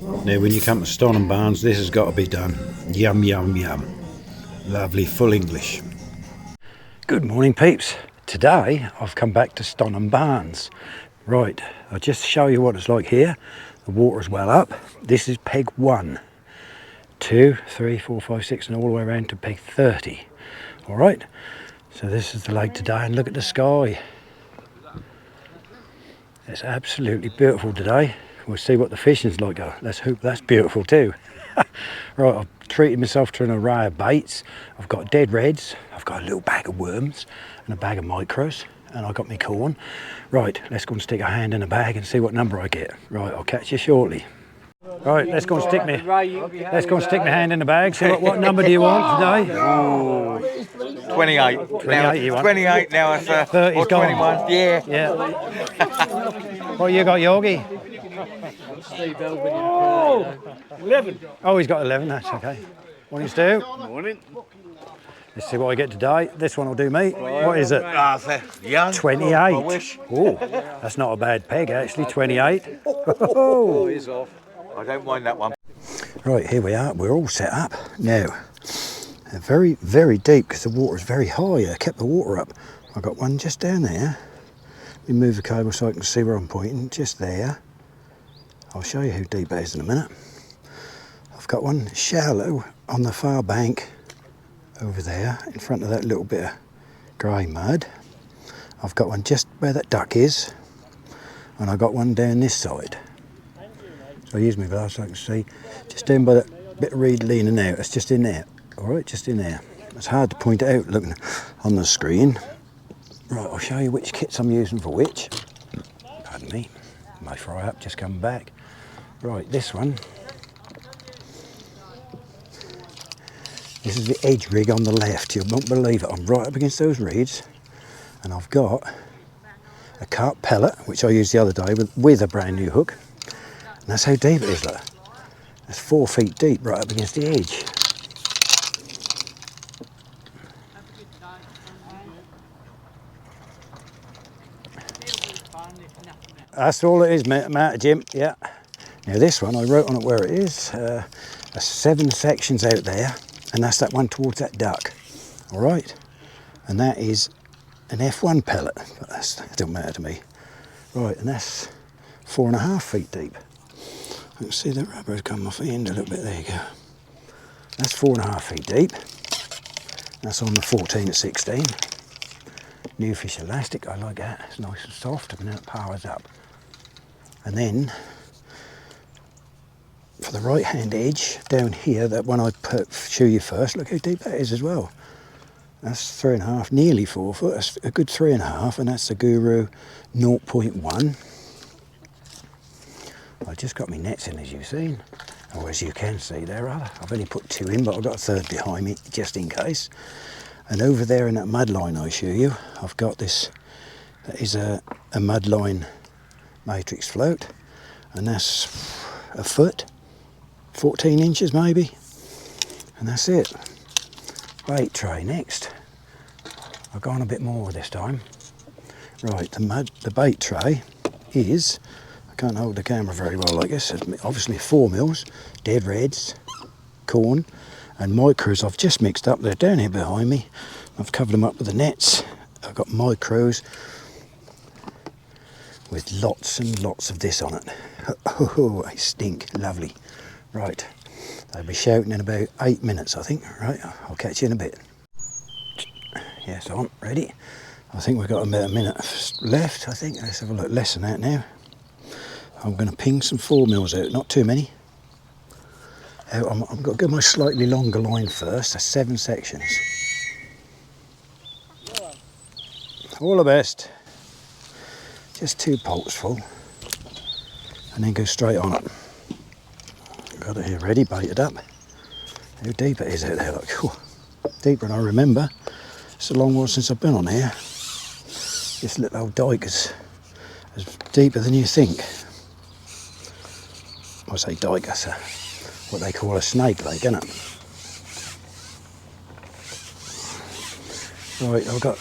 Now when you come to Stonham Barns, this has got to be done. Yum, yum, yum. Lovely, full English. Good morning, peeps. Today I've come back to Stonham Barns. Right, I'll just show you what it's like here. The water's well up. This is peg 1, 2, 3, 4, 5, 6 and all the way around to peg 30. Alright, so this is the lake today and look at the sky. It's absolutely beautiful today. We'll see what the fishing's like. Let's hope that's beautiful too. Right, I've treated myself to an array of baits. I've got dead reds, I've got a little bag of worms and a bag of micros, and I've got my corn. Right, let's go and stick a hand in a bag and see what number I get. Right, I'll catch you shortly. Right, let's go and stick my hand in the bag. So what number do you want today? Ooh, 28. 28 you want? 28 now, it's 30's gone. 21. Yeah. What you got, Yogi? Oh, 11. Oh, he's got 11, that's okay. Morning, Stu. Morning. Let's see what I get today. This one will do me. What is it? Young. 28. I wish. Oh, that's not a bad peg actually, 28. Oh, he's off. I don't mind that one. Right, here we are. We're all set up. Now, they're very, very deep because the water is very high. I kept the water up. I've got one just down there. Let me move the cable so I can see where I'm pointing. Just there. I'll show you how deep it is in a minute. I've got one shallow on the far bank over there in front of that little bit of grey mud. I've got one just where that duck is, and I've got one down this side. So I use my glass so I can see. Just down by that bit of reed leaning out, it's just in there. Alright, just in there. It's hard to point it out looking on the screen. Right, I'll show you which kits I'm using for which. Pardon me, my fry up just come back. Right, this one. This is the edge rig on the left. You won't believe it. I'm right up against those reeds, and I've got a carp pellet, which I used the other day with a brand new hook. And that's how deep it is, look. That's 4 feet deep right up against the edge. That's all it is, Matt, Jim, yeah. Now this one, I wrote on it where it is. There's 7 sections out there, and that's that one towards that duck. All right, and that is an F1 pellet, but that don't matter to me. Right, and that's 4.5 feet deep. You can see the rubber's come off the end a little bit, there you go. That's 4.5 feet deep. That's on the 14 at 16. New fish elastic, I like that. It's nice and soft, and then it powers up. And then, for the right hand edge, down here, that one I show you first, look how deep that is as well. That's 3.5, nearly 4 foot, that's a good 3.5, and that's the Guru 0.1. I just got my nets in, as you've seen, or as you can see there, rather. I've only put 2 in, but I've got a third behind me, just in case. And over there in that mud line I show you, I've got this, that is a mud line matrix float, and that's a foot, 14 inches maybe, and that's it. Bait tray next. I've gone a bit more this time. Right, the bait tray is, I can't hold the camera very well like this, obviously 4 mils, dead reds, corn, and micros I've just mixed up. They're down here behind me. I've covered them up with the nets. I've got micros with lots and lots of this on it. Oh, they stink, lovely. Right, they'll be shouting in about 8 minutes, I think. Right, I'll catch you in a bit. Yes, on, ready. I think we've got about a minute left, I think. Let's have a look, less than that now. I'm going to ping some 4 mils out, not too many. I've got to go my slightly longer line first. That's 7 sections. All the best. Just 2 pots full, and then go straight on it. Got it here ready, baited up. How deep it is out there, look. Whew. Deeper than I remember. It's a long while since I've been on here. This little old dike is deeper than you think. I say dike, that's what they call a snake lake, isn't it? Right, I've got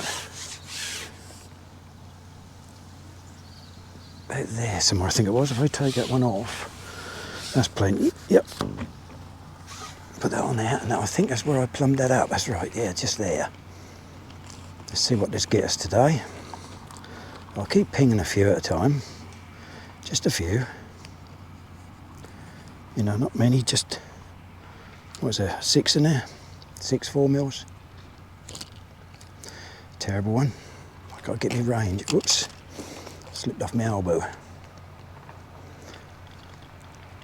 about there somewhere, I think it was. If I take that one off, That's plenty. Yep. Put that on there. Now I think that's where I plumbed that up. That's right. Yeah, just there. Let's see what this gets us today. I'll keep pinging a few at a time. Just a few. You know, not many. Just, what was there? 6 in there? 6 4-mils. Terrible one. I've got to get me range. Whoops. Slipped off my elbow.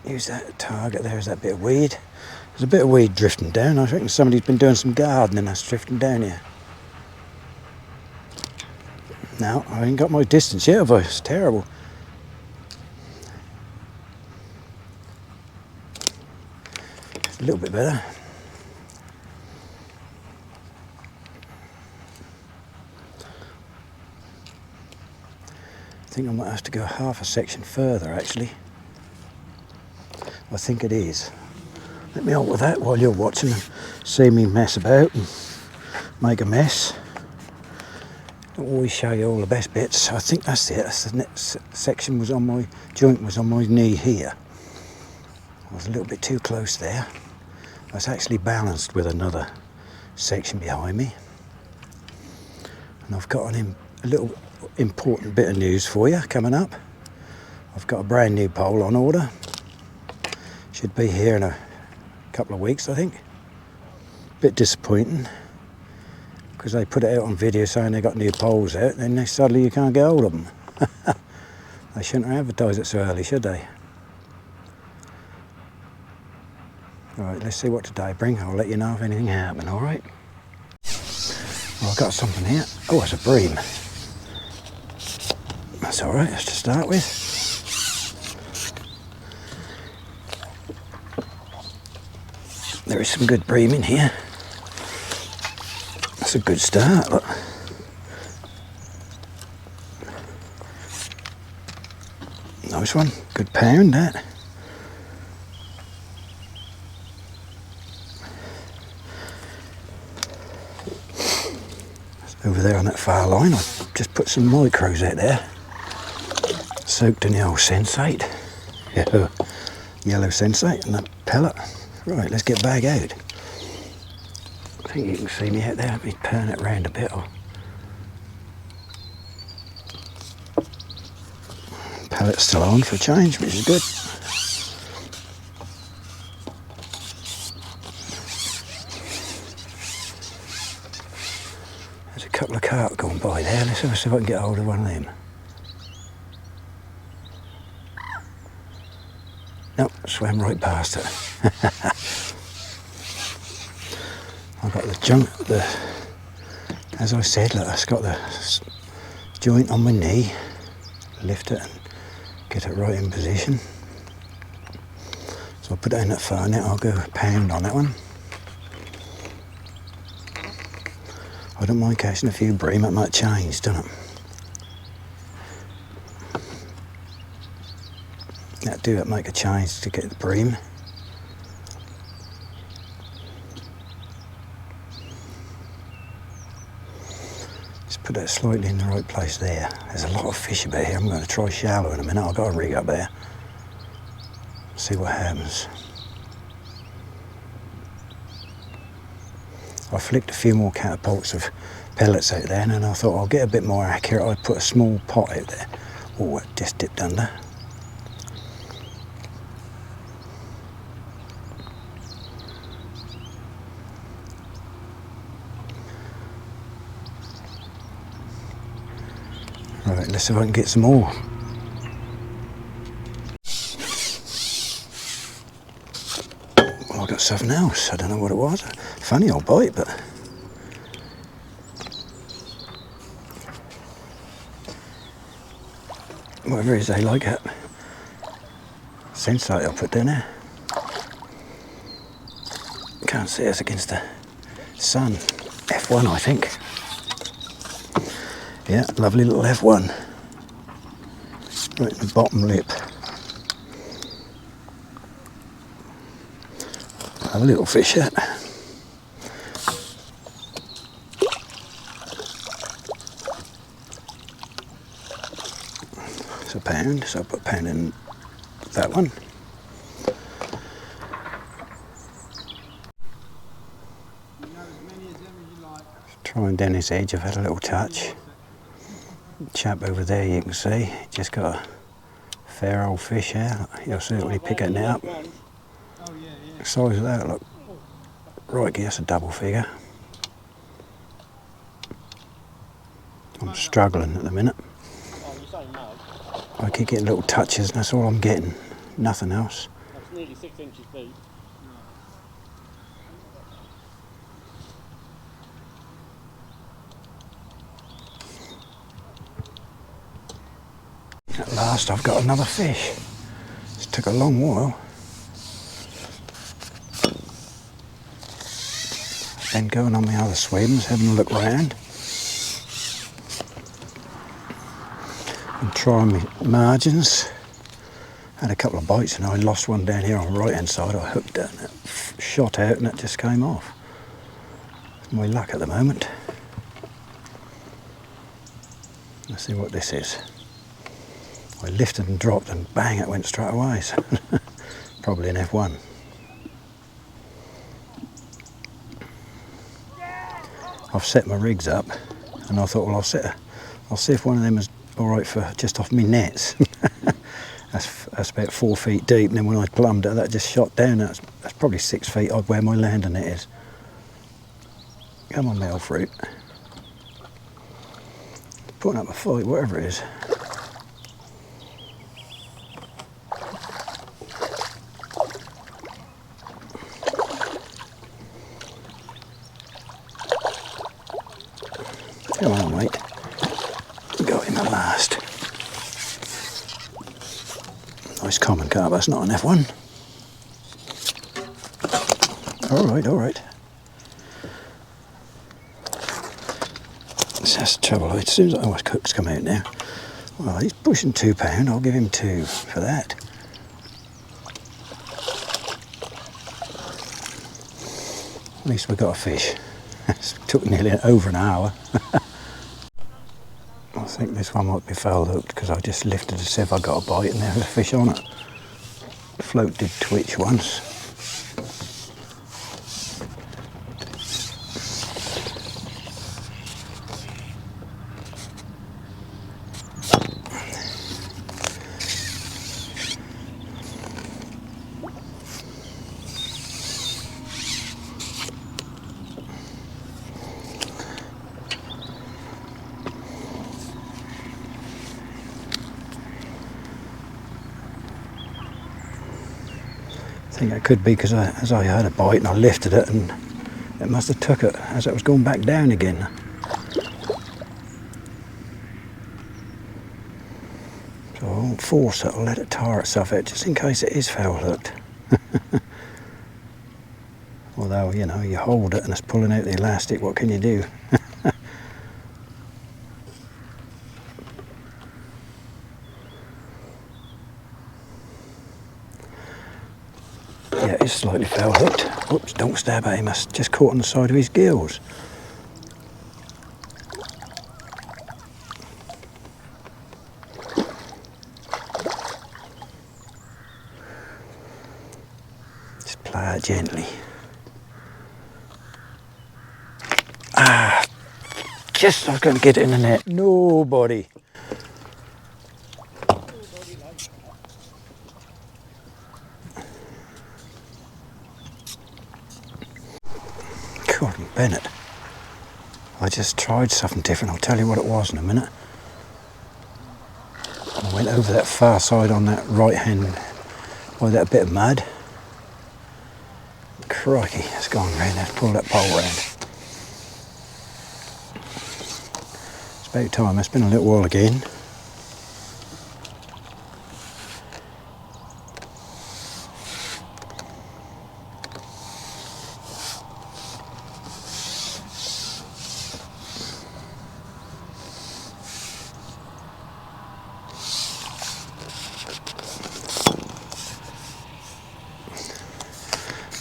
Use that target. There's that bit of weed. There's a bit of weed drifting down. I reckon somebody's been doing some gardening that's drifting down here. No, I ain't got my distance yet, have I? It's terrible. It's a little bit better. I think I might have to go half a section further, actually. I think it is. Let me alter that while you're watching and see me mess about and make a mess. Don't always show you all the best bits. I think that's it. That's the next section was on my joint was on my knee here. I was a little bit too close there. I was actually balanced with another section behind me. And I've got a little important bit of news for you coming up. I've got a brand new pole on order. Should be here in a couple of weeks, I think. Bit disappointing because they put it out on video saying they got new poles out, and then suddenly you can't get hold of them. They shouldn't have advertised it so early, should they? Alright, let's see what today brings. I'll let you know if anything happens, alright? Well, I've got something here. Oh, it's a bream. That's alright, that's to start with. There is some good bream in here. That's a good start, look. Nice one, good pound that. Over there on that far line, I've just put some micros out there. Soaked in the old sensate. Yeah, yellow sensate and a pellet. Right, let's get bag out. I think you can see me out there. Let me turn it round a bit. Pellet's still on for a change, which is good. There's a couple of carp going by there. Let's see if I can get hold of one of them. Nope, swam right past it. I've got the junk, as I said, look, I've got the joint on my knee. Lift it and get it right in position. So I'll put it in that far net. I'll go a pound on that one. I don't mind catching a few bream. It might change, doesn't it? That do it make a change to get the bream. Just put that slightly in the right place there. There's a lot of fish about here. I'm going to try shallow in a minute. I've got a rig up there. See what happens. I flicked a few more catapults of pellets out there, and then I thought I'll get a bit more accurate. I'd put a small pot out there. Oh, it just dipped under. Right, let's see if I can get some more. Well, I got something else. I don't know what it was. Funny old bite, but whatever it is, they like it. Sensate I'll put down there. Can't see us against the sun. F1, I think. Yeah, lovely little F1. Right in the bottom lip. Have a little fish that. It's a pound, so I'll put a pound in that one. Trying down this edge, I've had a little touch. Chap over there, you can see, just got a fair old fish here. You'll certainly pick it up. The size of that, look. Right, that's a double figure. I'm struggling at the minute. I keep getting little touches and that's all I'm getting. Nothing else. That's nearly 6 inches deep. At last I've got another fish. This took a long while. Then going on my other swims, having a look round. And trying my margins. Had a couple of bites and I lost one down here on the right hand side. I hooked it and it shot out and it just came off. My luck at the moment. Let's see what this is. I lifted and dropped and bang, it went straight away. So probably an F1. I've set my rigs up and I thought, well, I'll see if one of them is alright for just off me nets. That's about 4 feet deep, and then when I plumbed it, that just shot down. That's probably 6 feet odd where my landing net is. Come on, male fruit. Putting up a fight, whatever it is. Come on, mate. Got him at last. Nice common carp, that's not an F1. Alright, alright. That's the trouble. As soon as cook's come out now. Well, he's pushing £2. I'll give him 2 for that. At least we got a fish. It took nearly over an hour. I think this one might be foul hooked because I just lifted to see if I got a bite and there was a fish on it. The float did twitch once. I think it could be because as I had a bite and I lifted it and it must have took it as it was going back down again. So I won't force it, I'll let it tire itself out just in case it is foul hooked. Although, you know, you hold it and it's pulling out the elastic, what can you do? Yeah, it's slightly foul hooked. Oops, don't stab at him, that's just caught on the side of his gills. Just play it gently. Ah, just I was going to get it in the net. Nobody. Gordon Bennett. I just tried something different. I'll tell you what it was in a minute. I went over that far side on that right hand by that bit of mud. Crikey, it's gone round. Let's pull that pole round. It's about time. It's been a little while again.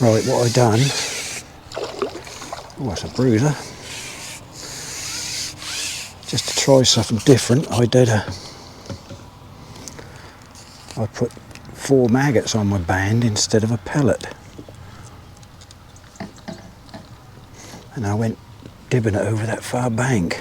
Right, what I done, oh, that's a bruiser, just to try something different, I put 4 maggots on my band instead of a pellet, and I went dibbing it over that far bank.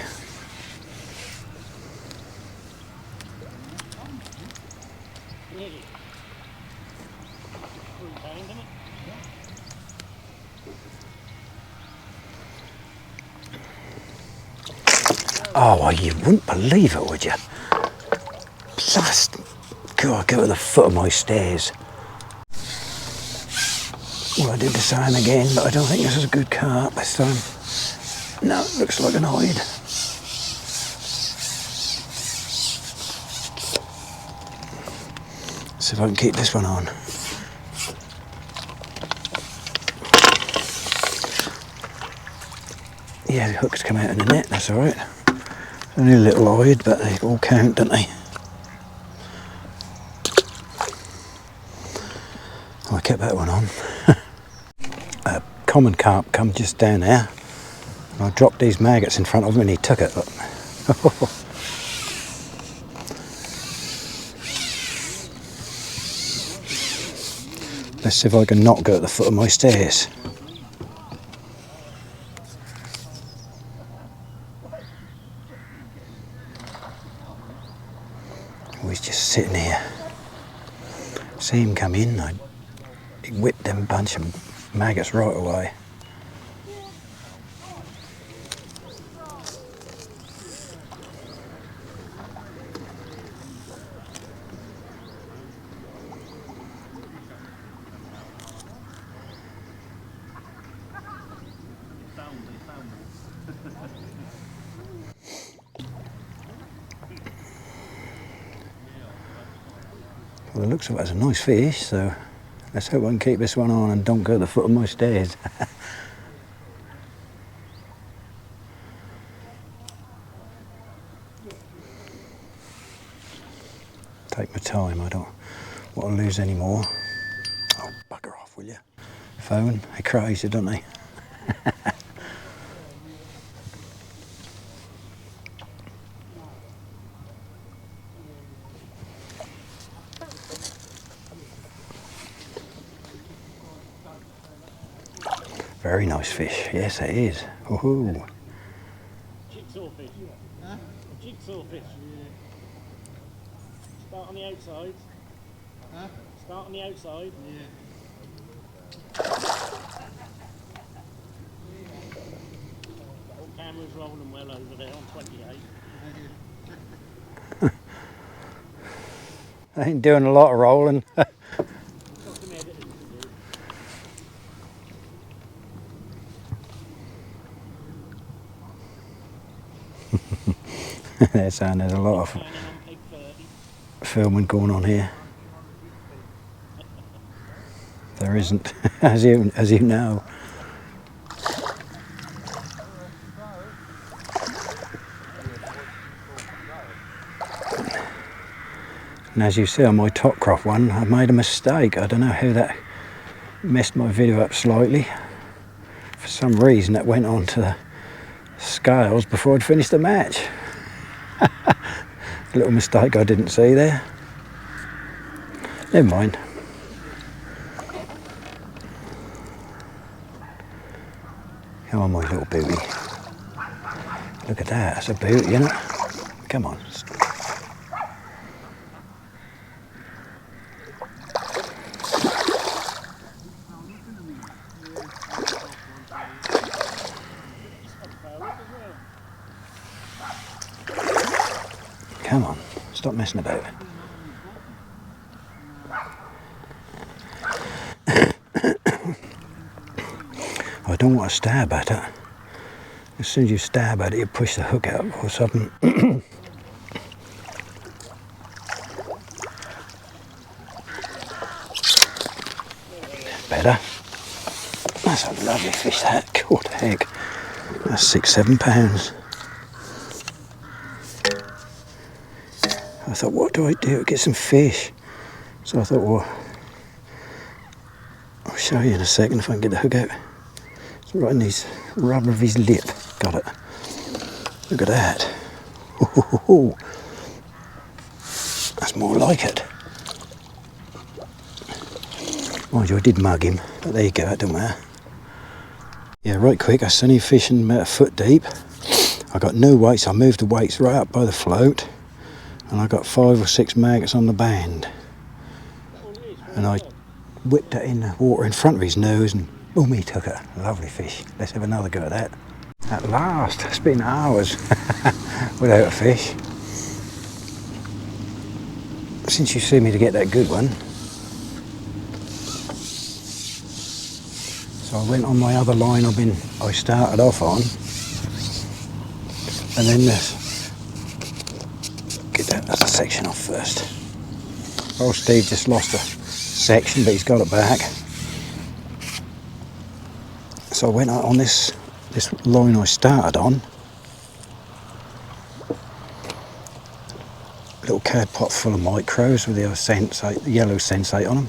Oh, well, you wouldn't believe it, would you? Just, God, go to the foot of my stairs. Well, I did the same again, but I don't think this is a good carp this time. No, it looks like an hide. See if I can keep this one on. Yeah, the hooks come out in the net, that's alright. Only a little hide, but they all count, don't they? Oh, I kept that one on. A common carp come just down there. And I dropped these maggots in front of him and he took it. Look. Let's see if I can not go at the foot of my stairs. Oh, he's just sitting here. See him come in, I whipped them bunch of maggots right away. Well, it looks like it's a nice fish, so let's hope I can keep this one on and don't go to the foot of my stairs. Take my time, I don't want to lose any more. Oh, bugger off, will you? Phone, they crazy, don't they? Very nice fish, yes it is. Ooh. Jigsaw fish. Huh? Jigsaw fish. Start on the outside. Huh? Start on the outside. Yeah. All cameras rolling well over there on 28. I ain't doing a lot of rolling. There's a lot of filming going on here. There isn't, as you know. And as you see on my top crop one, I made a mistake. I don't know how that messed my video up slightly. For some reason that went on to the scales before I'd finished the match. A little mistake I didn't see there. Never mind. Come on, my little beauty. Look at that, that's a beauty, isn't it? Come on. Come on, stop messing about. I don't want to stab at it. As soon as you stab at it, you push the hook out or something. Better. That's a lovely fish, that. God, heck. That's 6-7 pounds. I thought, what do I do? Get some fish. So I thought, well, I'll show you in a second if I can get the hook out. It's right in his rubber of his lip. Got it. Look at that. Ooh. That's more like it. Mind you, I did mug him, but there you go, it don't matter. Yeah, right quick, I was only fishing about a foot deep. I got no weights, I moved the weights right up by the float, and I got 5 or 6 maggots on the band. And I whipped it in the water in front of his nose, and boom, he took it. Lovely fish. Let's have another go at that. At last, it's been hours without a fish. Since you see me to get that good one. So I went on my other line I started off on, and then get that other section off first. Oh, Steve just lost a section, but he's got it back. So I went out on this line I started on. Little cad pot full of micros with the yellow sensate on them.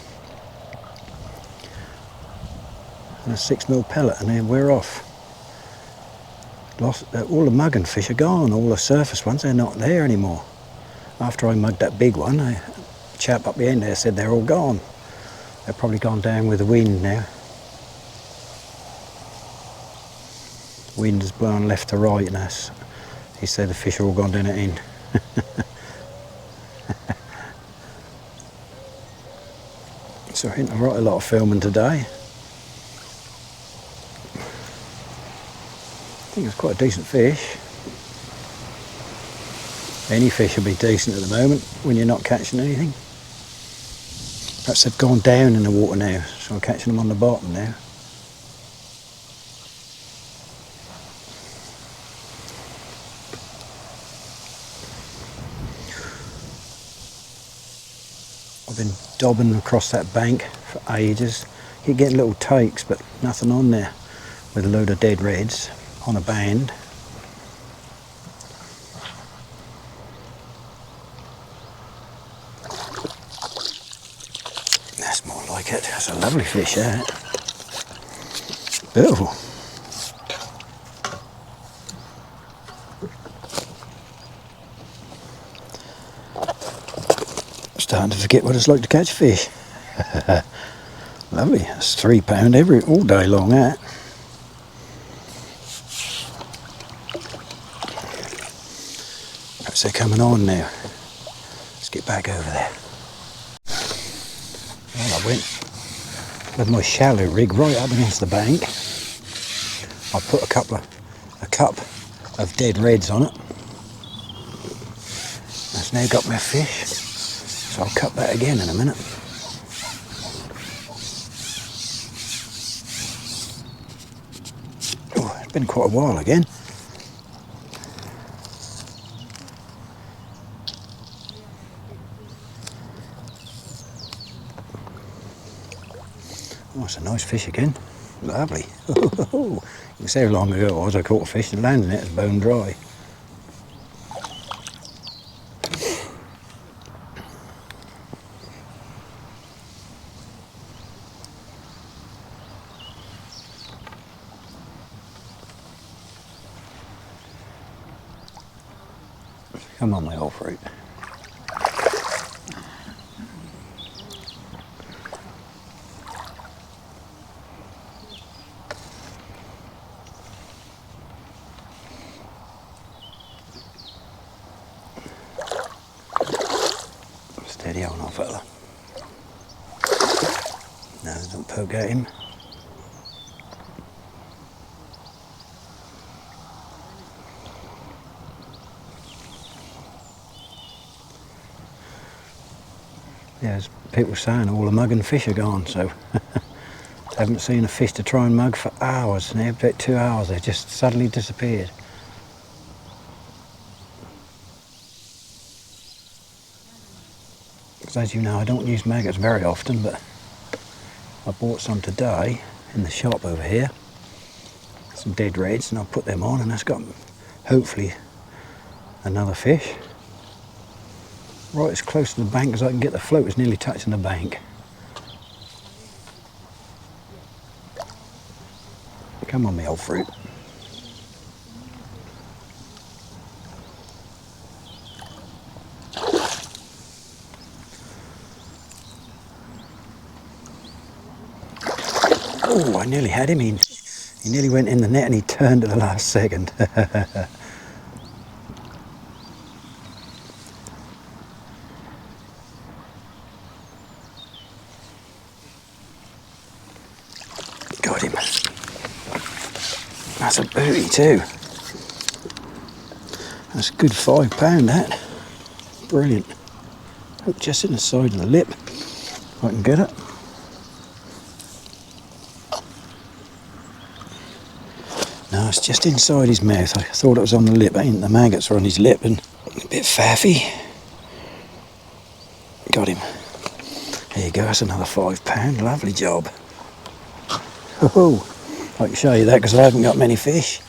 And a 6mm pellet, and then we're off. All the mugging fish are gone, all the surface ones, they're not there anymore. After I mugged that big one, a chap up the end there said they're all gone. They're probably gone down with the wind now. Wind is blowing left to right, and he said the fish are all gone down the end. So I think I write a lot of filming today. I think it's quite a decent fish. Any fish will be decent at the moment when you're not catching anything. Perhaps they've gone down in the water now, so I'm catching them on the bottom now. I've been dobbing across that bank for ages. Keep getting little takes, but nothing on there, with a load of dead reds on a band. That's more like it. That's a lovely fish, that. Oh. Starting to forget what it's like to catch fish. Lovely. That's £3 all day long, that. Perhaps they're coming on now. Let's get back over there. Well, I went with my shallow rig right up against the bank. I put a cup of dead reds on it. That's now got my fish, so I'll cut that again in a minute. Oh, it's been quite a while again. Oh, it's a nice fish again. Lovely. You can see how long ago it was I caught a fish and landed it, it's bone dry. Come on, my old fruit. Steady on, old fella. No, don't poke at him. Yeah, as people saying, all the mugging fish are gone, so haven't seen a fish to try and mug for hours. Now, about 2 hours, they just suddenly disappeared. Because as you know, I don't use maggots very often, but I bought some today in the shop over here. Some dead reds, and I'll put them on, and that's got hopefully another fish. Right as close to the bank as I can get. The float is nearly touching the bank. Come on, me old fruit. Oh, I nearly had him in. He nearly went in the net and he turned at the last second. Got him. That's a booty too. That's a good £5 that. Brilliant. Hook just in the side of the lip. If I can get it. No, it's just inside his mouth. I thought it was on the lip. Ain't the maggots are on his lip and a bit faffy. Got him. There you go, that's another £5. Lovely job. Oh, I can show you that because I haven't got many fish.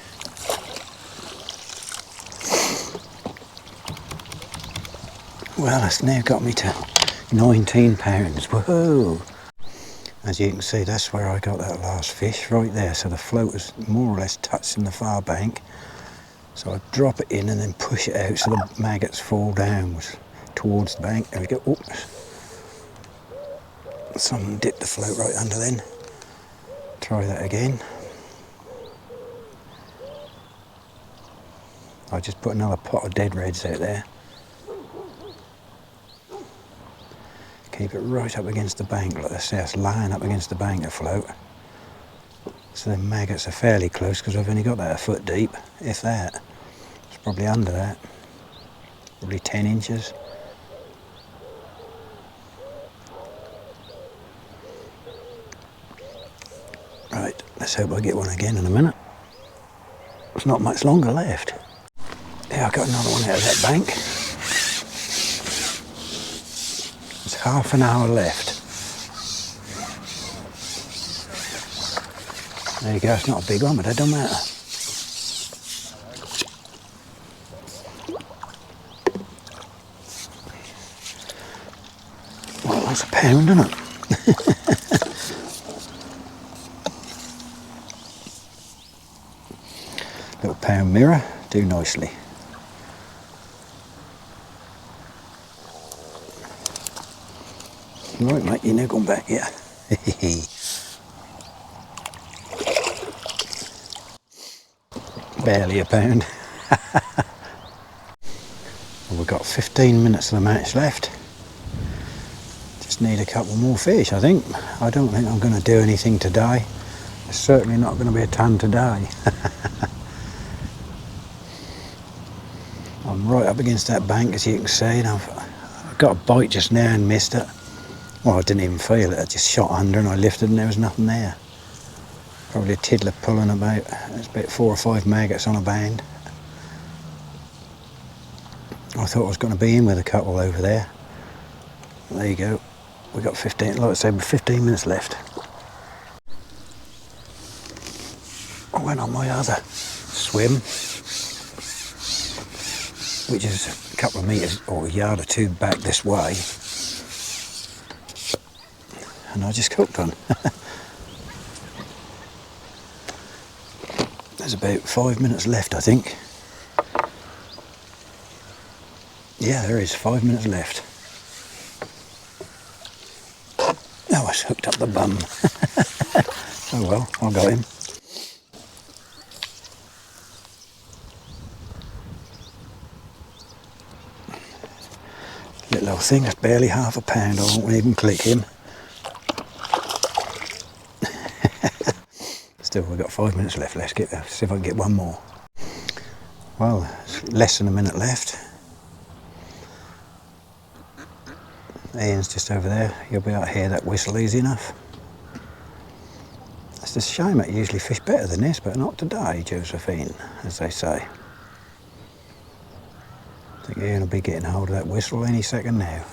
Well, it's now got me to £19. Whoa! As you can see, that's where I got that last fish, right there. So the float was more or less touching the far bank. So I drop it in and then push it out so the maggots fall downwards towards the bank. There we go. Oops. Someone dipped the float right under then. Try that again. I just put another pot of dead reds out there. Keep it right up against the bank like this. It's lying up against the bank afloat. So the maggots are fairly close because I've only got that a foot deep, if that. It's probably under that. Probably 10 inches. Right, let's hope I get one again in a minute. There's not much longer left. Yeah, I got another one out of that bank. There's half an hour left. There you go, it's not a big one, but it don't matter. Well, that's a pound, isn't it? Little pound mirror, do nicely. Right, mate, you're now gone back, yeah. Barely a pound. Well, we've got 15 minutes of the match left. Just need a couple more fish, I think. I don't think I'm going to do anything today. There's certainly not going to be a ton today. I'm right up against that bank, as you can see, and I've got a bite just now and missed it. Well, I didn't even feel it. I just shot under and I lifted and there was nothing there. Probably a tiddler pulling about. There's about 4 or 5 maggots on a band. I thought I was going to be in with a couple over there. There you go. We've got 15, like I said, 15 minutes left. I went on my other swim, which is a couple of metres or a yard or two back this way. And I just hooked one. There's about 5 minutes left, I think. Yeah, there is 5 minutes left. Oh, I hooked up the bum. Oh well, I got him. Little old thing, that's barely half a pound. I won't even click him. Still, we've got 5 minutes left. Let's see if I can get one more. Well, it's less than a minute left. Ian's just over there. You'll be able to hear that whistle easy enough. It's a shame that you usually fish better than this, but not today, Josephine, as they say. I think Ian will be getting hold of that whistle any second now.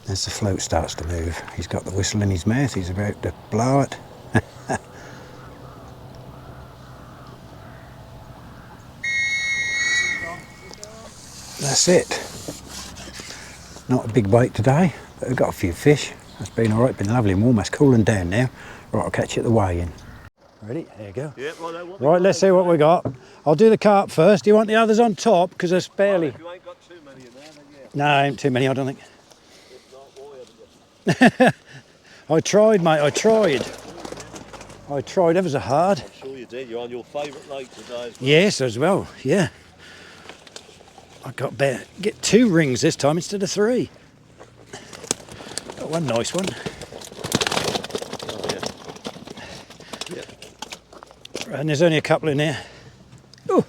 As the float starts to move, he's got the whistle in his mouth, he's about to blow it. That's it. Not a big bite today, but we've got a few fish. It's been alright, been lovely and warm. It's cooling down now. Right, I'll catch you at the weigh-in. Ready? There you go. Yeah, well, Right, let's see what we got. I'll do the carp first. Do you want the others on top? Because there's barely... if you ain't got too many in there, then yeah. No, ain't too many, I don't think. If not, why haven't you? I tried, mate, I tried. I tried ever so hard. I'm sure you did. You're on your favourite lake today as well. Yes, as well, yeah. I got get 2 rings this time instead of 3. Got one nice one. Oh, yeah. And there's only a couple in here. Ooh.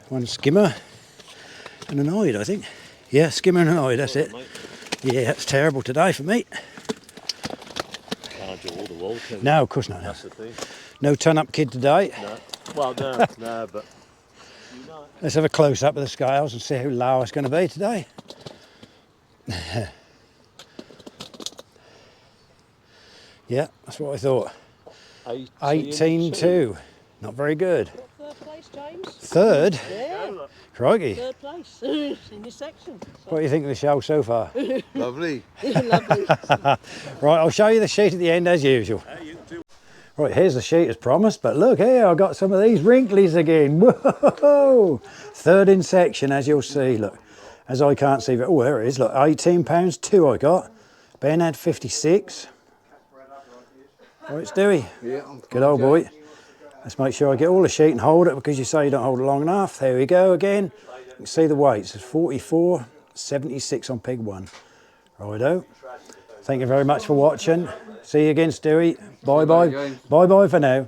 One skimmer and an eye, I think. Yeah, skimmer and an eye, that's it. Yeah, that's terrible today for me. Can't do all the wool, can you? No, of course not. No, That's the thing. no ton-up kid today. No. Well, no, but you know. Let's have a close-up of the scales and see how low it's going to be today. Yeah, that's what I thought. 18-2. Not very good. Third place, James. Third? Yeah, Crikey. third place in this section. What do you think of the show so far? Lovely. Lovely. Right, I'll show you the sheet at the end as usual. Right, here's the sheet as promised, but look here, I've got some of these wrinklies again. Whoa! Third in section, as you'll see, look. As I can't see, oh, there it is, look, £18, 2 I got. Ben had 56. Right, Stewie. Yeah, Good old boy. Let's make sure I get all the sheet and hold it, because you say you don't hold it long enough. There we go again. You can see the weights. It's 44, 76 on pig 1. Righto. Thank you very much for watching. See you again, Stewie. Bye-bye. Bye-bye for now.